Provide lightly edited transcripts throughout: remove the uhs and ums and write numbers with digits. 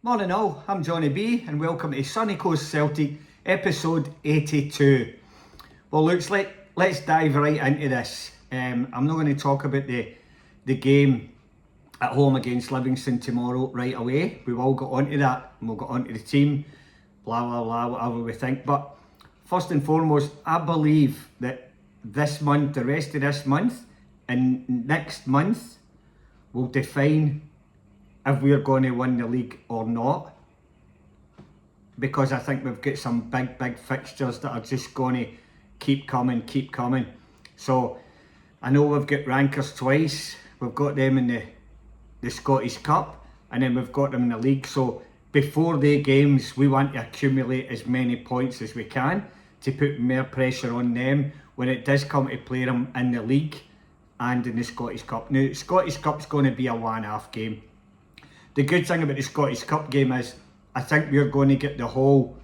Morning all, I'm Johnny B and welcome to Sunny Coast Celtic episode 82. Well let's dive right into this. I'm not going to talk about the game at home against Livingstone tomorrow right away. We've all got onto that and we'll get onto the team, blah blah blah, whatever we think. But first and foremost, I believe that this month, the rest of this month and next month will define if we're going to win the league or not, because I think we've got some big fixtures that are just going to keep coming. So I know we've got Rankers twice, we've got them in the Scottish Cup, and then we've got them in the league. So before the games we want to accumulate as many points as we can to put more pressure on them when it does come to play them in the league and in the Scottish Cup. Now the Scottish Cup's going to be a one-half game. The good thing about the Scottish Cup game is I think we're going to get the whole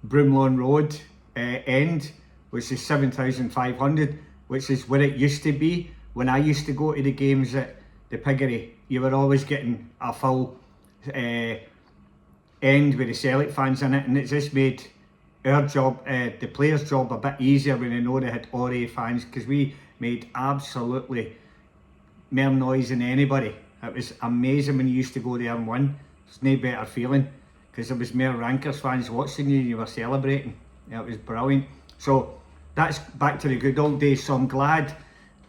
Broomlawn Road end, which is 7,500, which is where it used to be when I used to go to the games at the Piggery. You were always getting a full end with the Celtic fans in it, and it just made our job, the players' job, a bit easier when they know they had RA fans, because we made absolutely more noise than anybody. It was amazing when you used to go there and win. It's no better feeling, because there was more Rankers fans watching you and you were celebrating. It was brilliant. So that's back to the good old days. So I'm glad,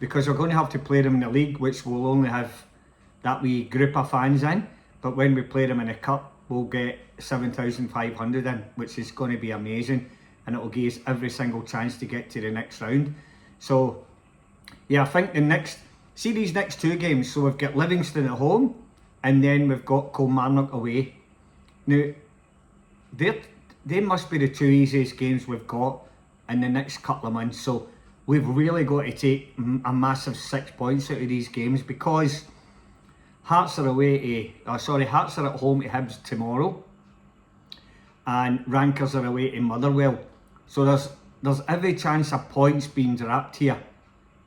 because we're going to have to play them in the league, which will only have that wee group of fans in. But when we play them in the cup, we'll get 7,500 in, which is going to be amazing. And it will give us every single chance to get to the next round. So yeah, I think these next two games, so we've got Livingstone at home and then we've got Kilmarnock away. Now, they must be the two easiest games we've got in the next couple of months, so we've really got to take a massive 6 points out of these games, because Hearts are Hearts are at home to Hibs tomorrow and Rankers are away to Motherwell. So there's every chance of points being dropped here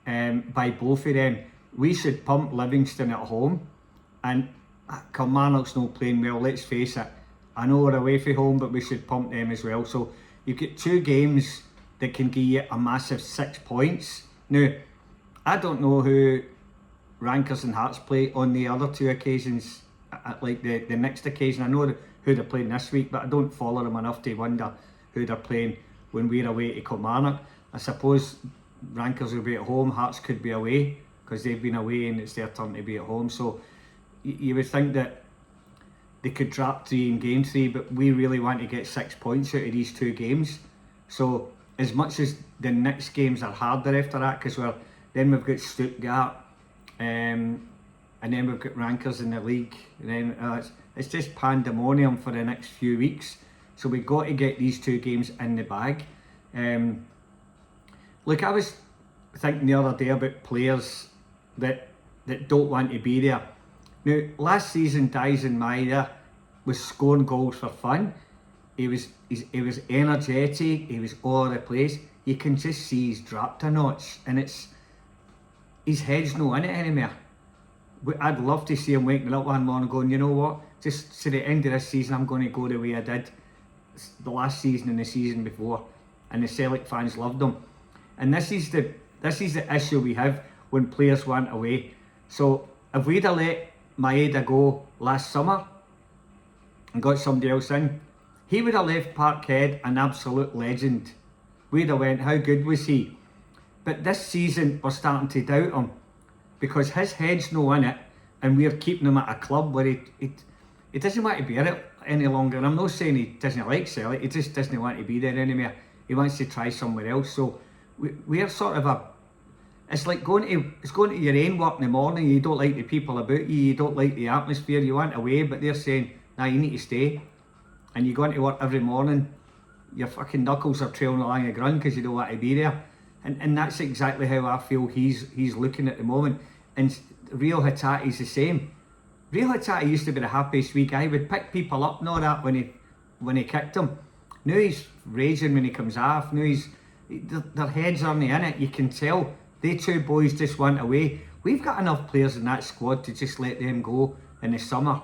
by both of them. We should pump Livingstone at home, and Kilmarnock's not playing well, let's face it. I know we're away from home, but we should pump them as well. So you've got two games that can give you a massive 6 points. Now, I don't know who Rankers and Hearts play on the other two occasions, like the next occasion. I know who they're playing this week, but I don't follow them enough to wonder who they're playing when we're away to Kilmarnock. I suppose Rankers will be at home, Hearts could be away, because they've been away and it's their turn to be at home. So you would think that they could drop 3 and gain 3, but we really want to get 6 points out of these two games. So as much as the next games are harder after that, because then we've got Stuttgart, and then we've got Rankers in the league, and then it's just pandemonium for the next few weeks. So we've got to get these two games in the bag. Look, I was thinking the other day about players that don't want to be there. Now, last season, Dyson Maeda was scoring goals for fun. He was energetic, he was all over the place. You can just see he's dropped a notch, and his head's no in it anymore. I'd love to see him waking up one morning going, you know what, just to the end of this season I'm going to go the way I did the last season and the season before. And the Celtic fans loved him. And this is the issue we have when players went away. So if we'd have let Maeda go last summer and got somebody else in, he would have left Parkhead an absolute legend. We'd have went, how good was he? But this season we're starting to doubt him, because his head's no in it, and we're keeping him at a club where he doesn't want to be in it any longer. And I'm not saying he doesn't like Celtic, he just doesn't want to be there anymore. He wants to try somewhere else. So we're sort of it's like going to your own work in the morning. You don't like the people about you, you don't like the atmosphere, you want away, but they're saying, nah, you need to stay. And you go into work every morning, your fucking knuckles are trailing along the ground because you don't want to be there. And that's exactly how I feel he's looking at the moment. And Rio Hatate's the same. Rio Hatate used to be the happiest wee guy. He would pick people up and all that when he kicked them. Now he's raging when he comes off. Now their heads aren't in it. You can tell they two boys just went away. We've got enough players in that squad to just let them go in the summer.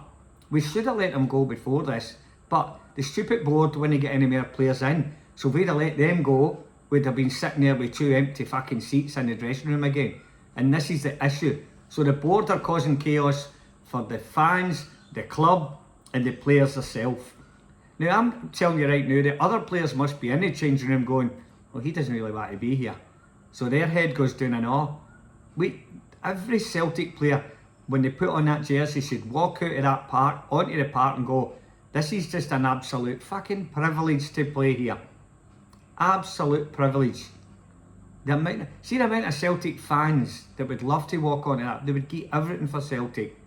We should have let them go before this, but the stupid board wouldn't get any more players in. So if we'd have let them go, we'd have been sitting there with 2 empty fucking seats in the dressing room again. And this is the issue. So the board are causing chaos for the fans, the club, and the players themselves. Now I'm telling you right now, the other players must be in the changing room going, well, he doesn't really want to be here. So their head goes down and all. Every Celtic player, when they put on that jersey, should walk out of that park, onto the park and go, this is just an absolute fucking privilege to play here. Absolute privilege. The amount of Celtic fans that would love to walk onto that, they would give everything for Celtic.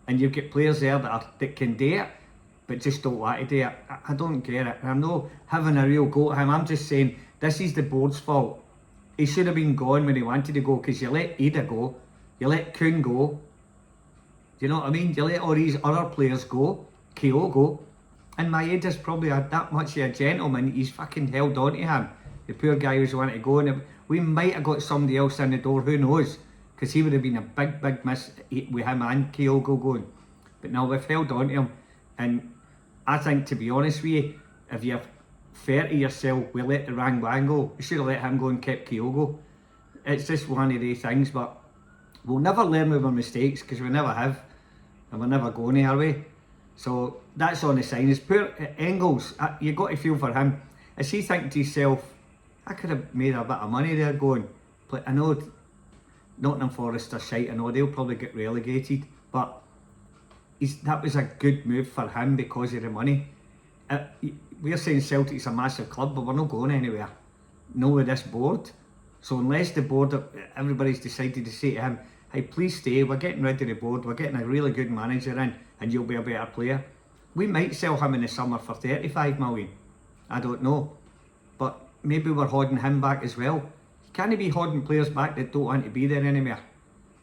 And you've got players there that can do it, but just don't want to do it. I don't get it. I'm not having a real go at him. I'm just saying, this is the board's fault. He should have been gone when he wanted to go, because you let Ida go, you let Kuhn go, do you know what I mean? You let all these other players go, Keogh go, and Maeda's probably that much of a gentleman, he's fucking held on to him. The poor guy was wanting to go, and we might have got somebody else in the door, who knows? Because he would have been a big miss with him and Keogh going. But now we've held on to him, and I think, to be honest with you, if you're fair to yourself, we let the Rang Wang go. We should have let him go and kept Keogh go. It's just one of these things, but we'll never learn with our mistakes, because we never have, and we're never going to, are we? So that's on the sign. It's poor Engels, you got to feel for him. Is he thinking to himself, I could have made a bit of money there going, I know Nottingham Forest are shite, I know they'll probably get relegated, but that was a good move for him because of the money. We're saying Celtic's a massive club, but we're not going anywhere. No, with this board. So unless the board, everybody's decided to say to him, hey, please stay, we're getting rid of the board, we're getting a really good manager in, and you'll be a better player. We might sell him in the summer for 35 million. I don't know. But maybe we're holding him back as well. You can't be holding players back that don't want to be there anymore.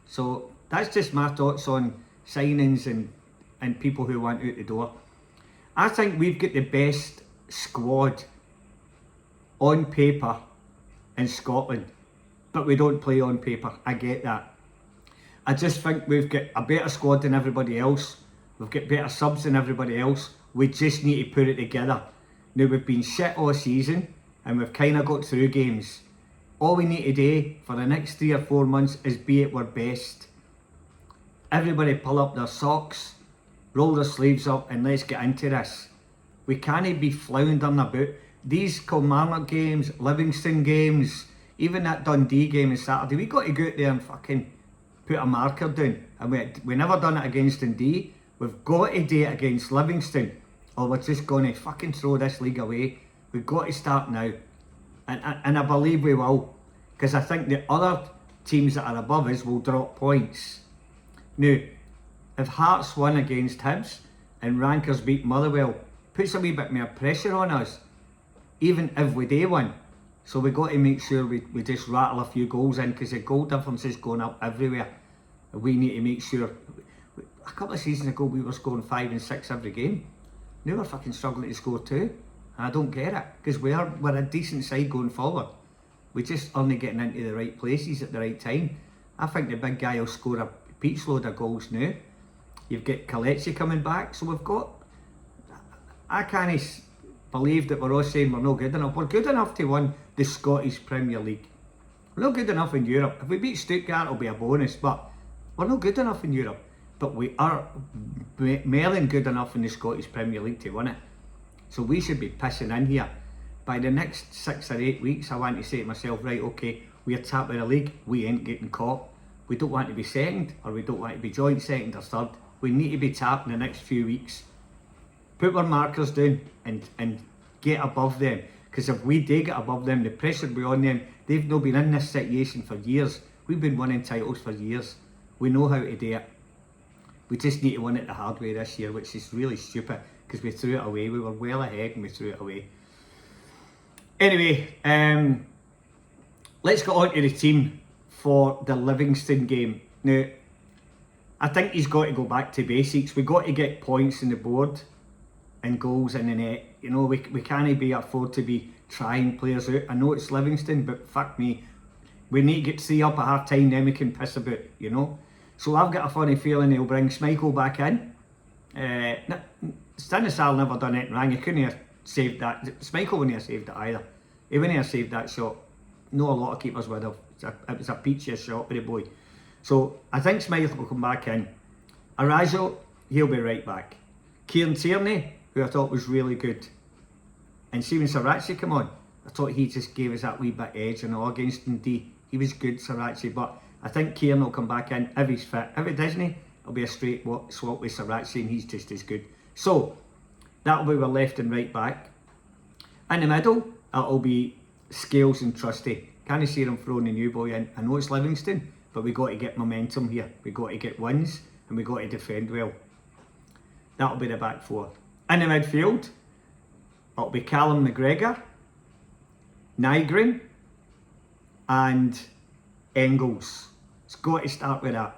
So that's just my thoughts on signings and people who want out the door. I think we've got the best squad on paper in Scotland, but we don't play on paper. I get that. I just think we've got a better squad than everybody else. We've got better subs than everybody else. We just need to put it together. Now, we've been shit all season, and we've kind of got through games. All we need to do for the next 3 or 4 months is be at our best. Everybody pull up their socks, roll their sleeves up, and let's get into this. We can't be floundering about. These Kilmarnock games, Livingstone games, even that Dundee game on Saturday, we got to go out there and fucking put a marker down. And we never done it against Dundee. We've got to do it against Livingstone, or we're just going to fucking throw this league away. We've got to start now. And I believe we will, because I think the other teams that are above us will drop points. Now, if Hearts won against Hibs and Rankers beat Motherwell, puts a wee bit more pressure on us, even if we do win. So we've got to make sure we just rattle a few goals in, because the goal difference is going up everywhere. We need to make sure. A couple of seasons ago we were scoring 5 and 6 every game. Now we're fucking struggling to score 2. I don't get it, because we're a decent side going forward. We just aren't getting into the right places at the right time. I think the big guy will score a peach load of goals now. You've got Kelechi coming back, so we've got. I can't believe that we're all saying we're not good enough. We're good enough to win the Scottish Premier League. We're not good enough in Europe. If we beat Stuttgart, it'll be a bonus, but we're not good enough in Europe. But we are more than good enough in the Scottish Premier League to win it. So we should be pissing in here. By the next 6 or 8 weeks, I want to say to myself, right, okay, we're top of the league, we ain't getting caught. We don't want to be second, or we don't want to be joint second or third. We need to be top in the next few weeks. Put our markers down and get above them. Because if we do get above them, the pressure will be on them. They've not been in this situation for years. We've been winning titles for years. We know how to do it. We just need to win it the hard way this year, which is really stupid, because we threw it away. We were well ahead and we threw it away. Anyway, let's get on to the team for the Livingstone game. Now, I think he's got to go back to basics. We've got to get points on the board and goals in the net. You know, we can't be afford to be trying players out. I know it's Livingstone, but fuck me. We need to get 3 up at half time, then we can piss about, you know. So I've got a funny feeling he'll bring Schmeichel back in. Stanisal never done anything wrong. He couldn't have saved that. Schmeichel wouldn't have saved it either. He wouldn't have saved that shot. No, a lot of keepers would have. It was a peachy shot with the boy. So I think Schmeichel will come back in. Arajo, he'll be right back. Kieran Tierney, who I thought was really good. And see when Sriracha came on, I thought he just gave us that wee bit edge and all against Dundee. He was good, Sriracha, but I think Kieran will come back in if he's fit. If he doesn't, it'll be a straight swap with Sriracha and he's just as good. So, that'll be our left and right back. In the middle, it'll be Scales and Trusty. Can't see them throwing the new boy in. I know it's Livingstone, but we got to get momentum here. We got to get wins and we got to defend well. That'll be the back four. In the midfield, it'll be Callum McGregor, Nygren, and Engels. It's got to start with that.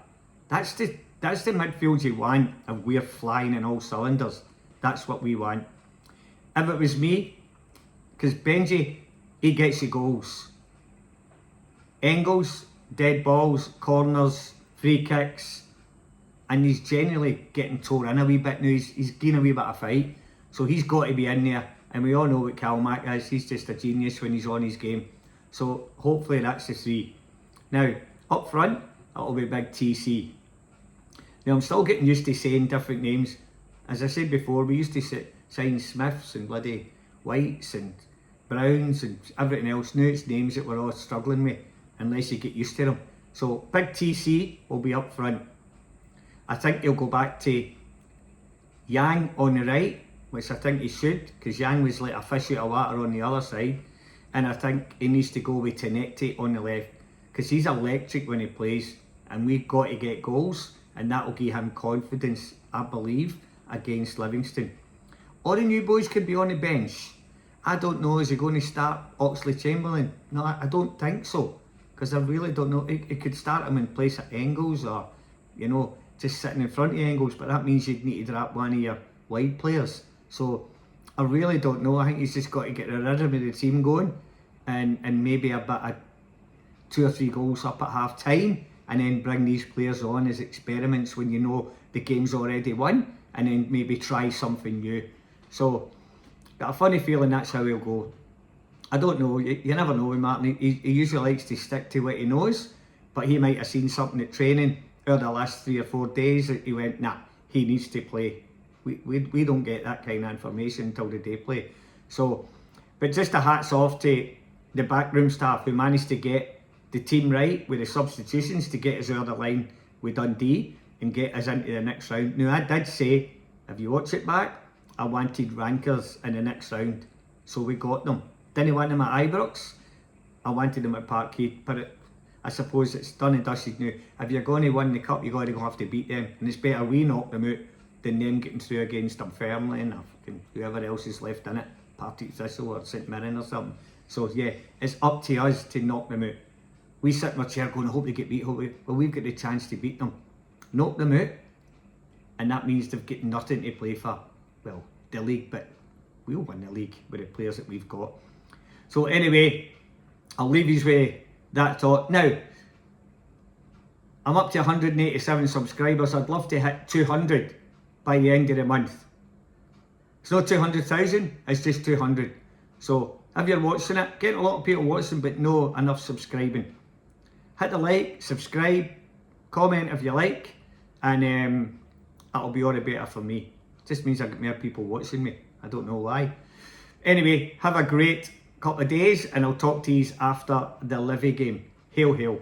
That's the midfield you want, and we're flying in all cylinders. That's what we want. If it was me, because Benji, he gets the goals. Engels, dead balls, corners, free kicks, and he's generally getting torn in a wee bit now. He's getting a wee bit of fight, so he's got to be in there. And we all know what Calmac is. He's just a genius when he's on his game. So hopefully that's the three. Now up front, it'll be Big TC. Now I'm still getting used to saying different names. As I said before, we used to sign Smiths and bloody Whites and Browns and everything else. Now it's names that we're all struggling with unless you get used to them. So Big TC will be up front. I think he'll go back to Yang on the right, which I think he should, because Yang was like a fish out of water on the other side. And I think he needs to go with Tenecti on the left, because he's electric when he plays, and we've got to get goals, and that will give him confidence, I believe, against Livingstone. All the new boys could be on the bench. I don't know, is he going to start Oxlade-Chamberlain? No, I don't think so, because I really don't know. He could start him in place of Engels, or, you know, just sitting in front of Engels, but that means you'd need to drop one of your wide players. So I really don't know. I think he's just got to get the rhythm of the team going, and maybe a bit of 2 or 3 goals up at half time, and then bring these players on as experiments when you know the game's already won, and then maybe try something new. So got a funny feeling that's how he'll go. I don't know, you never know with Martin. He usually likes to stick to what he knows, but he might have seen something at training over the last 3 or 4 days that he went, nah, he needs to play. We don't get that kind of information until the day play. So, but just a hats off to the backroom staff who managed to get the team right with the substitutions to get us over the line with Dundee and get us into the next round. Now I did say, if you watch it back, I wanted rankers in the next round, so we got them. Didn't want them at Ibrox, I wanted them at Parkhead, but I suppose it's done and dusted now. If you're going to win the cup, you're going to have to beat them, and it's better we knock them out than them getting through against Dunfermline or whoever else is left in it, Partick Thistle or St Mirren or something. So yeah, it's up to us to knock them out. We sit in our chair going, I hope they get beat, well we've got the chance to beat them. Knock them out, and that means they've got nothing to play for, well, the league, but we'll win the league with the players that we've got. So anyway, I'll leave you with that thought. Now, I'm up to 187 subscribers. I'd love to hit 200 by the end of the month. It's not 200,000, it's just 200. So if you're watching it, getting a lot of people watching but no enough subscribing. Hit the like, subscribe, comment if you like, and that'll be all the better for me. Just means I get more people watching me. I don't know why. Anyway, have a great couple of days, and I'll talk to you after the Livy game. Hail, hail.